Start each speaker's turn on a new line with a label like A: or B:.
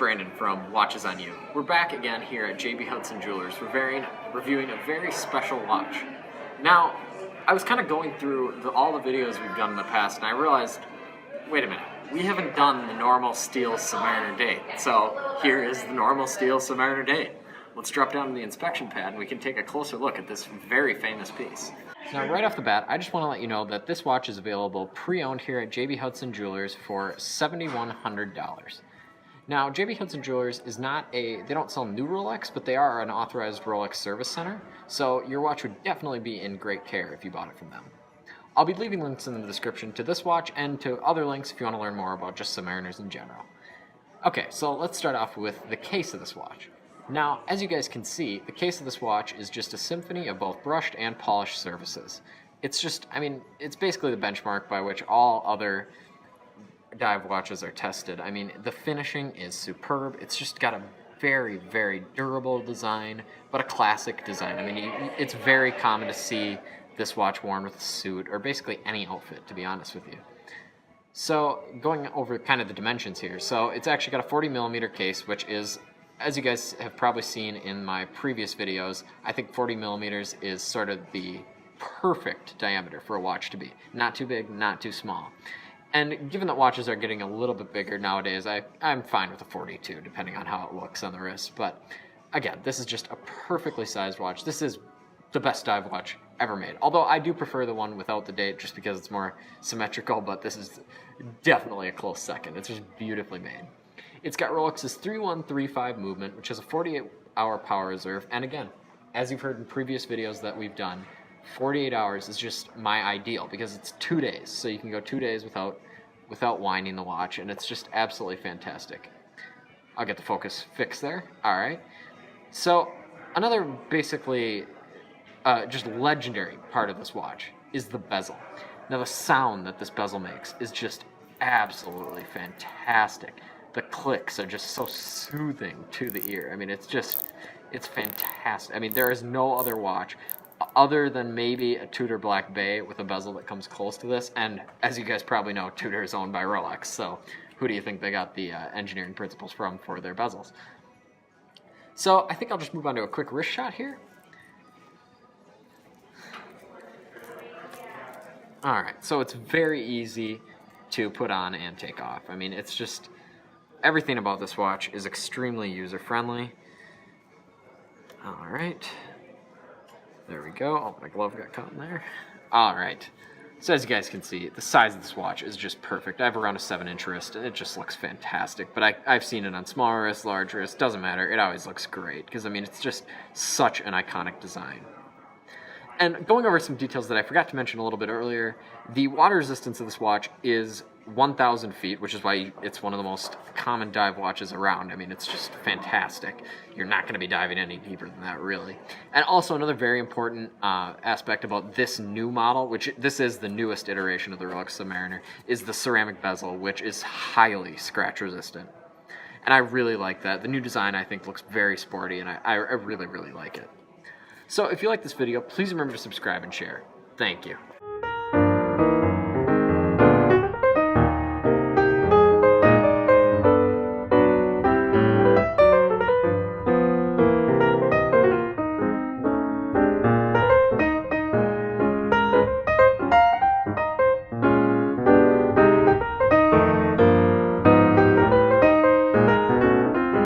A: Brandon from Watches on You. We're back again here at JB Hudson Jewelers, reviewing a very special watch. Now, I was kind of going through all the videos we've done in the past, and I realized, wait a minute, we haven't done the normal steel Submariner Date. So here is the normal steel Submariner Date. Let's drop down to the inspection pad and we can take a closer look at this very famous piece. Now, right off the bat, I just want to let you know that this watch is available pre-owned here at JB Hudson Jewelers for $7,100. Now, JB Hudson Jewelers is they don't sell new Rolex, but they are an authorized Rolex service center, so your watch would definitely be in great care if you bought it from them. I'll be leaving links in the description to this watch and to other links if you want to learn more about just Submariners in general. Okay, so let's start off with the case of this watch. Now, as you guys can see, the case of this watch is just a symphony of both brushed and polished surfaces. It's just, it's basically the benchmark by which all other dive watches are tested. The finishing is superb. It's just got a very, very durable design, but a classic design. It's very common to see this watch worn with a suit, or basically any outfit, to be honest with you. So, going over kind of the dimensions here. So, it's actually got a 40mm case, which is, as you guys have probably seen in my previous videos, I think 40mm is sort of the perfect diameter for a watch to be. Not too big, not too small. And given that watches are getting a little bit bigger nowadays, I'm fine with a 42, depending on how it looks on the wrist. But again, this is just a perfectly sized watch. This is the best dive watch ever made. Although I do prefer the one without the date just because it's more symmetrical, but this is definitely a close second. It's just beautifully made. It's got Rolex's 3135 movement, which has a 48-hour power reserve. And again, as you've heard in previous videos that we've done, 48 hours is just my ideal because it's 2 days. So you can go 2 days without winding the watch, and it's just absolutely fantastic. I'll get the focus fixed there. All right. So another basically just legendary part of this watch is the bezel. Now, the sound that this bezel makes is just absolutely fantastic. The clicks are just so soothing to the ear. It's fantastic. There is no other watch other than maybe a Tudor Black Bay with a bezel that comes close to this. And as you guys probably know, Tudor is owned by Rolex. So who do you think they got the engineering principles from for their bezels? So I think I'll just move on to a quick wrist shot here. All right, so it's very easy to put on and take off. It's just, everything about this watch is extremely user-friendly. All right. There we go. Oh, my glove got caught in there. All right. So as you guys can see, the size of this watch is just perfect. I have around a 7-inch wrist, and it just looks fantastic. But I've seen it on small wrists, large wrists, doesn't matter. It always looks great because, it's just such an iconic design. And going over some details that I forgot to mention a little bit earlier, the water resistance of this watch is 1,000 feet, which is why it's one of the most common dive watches around. It's just fantastic. You're not going to be diving any deeper than that, really. And also another very important aspect about this new model, which this is the newest iteration of the Rolex Submariner, is the ceramic bezel, which is highly scratch resistant. And I really like that. The new design, I think, looks very sporty, and I really, really like it. So if you like this video, please remember to subscribe and share. Thank you.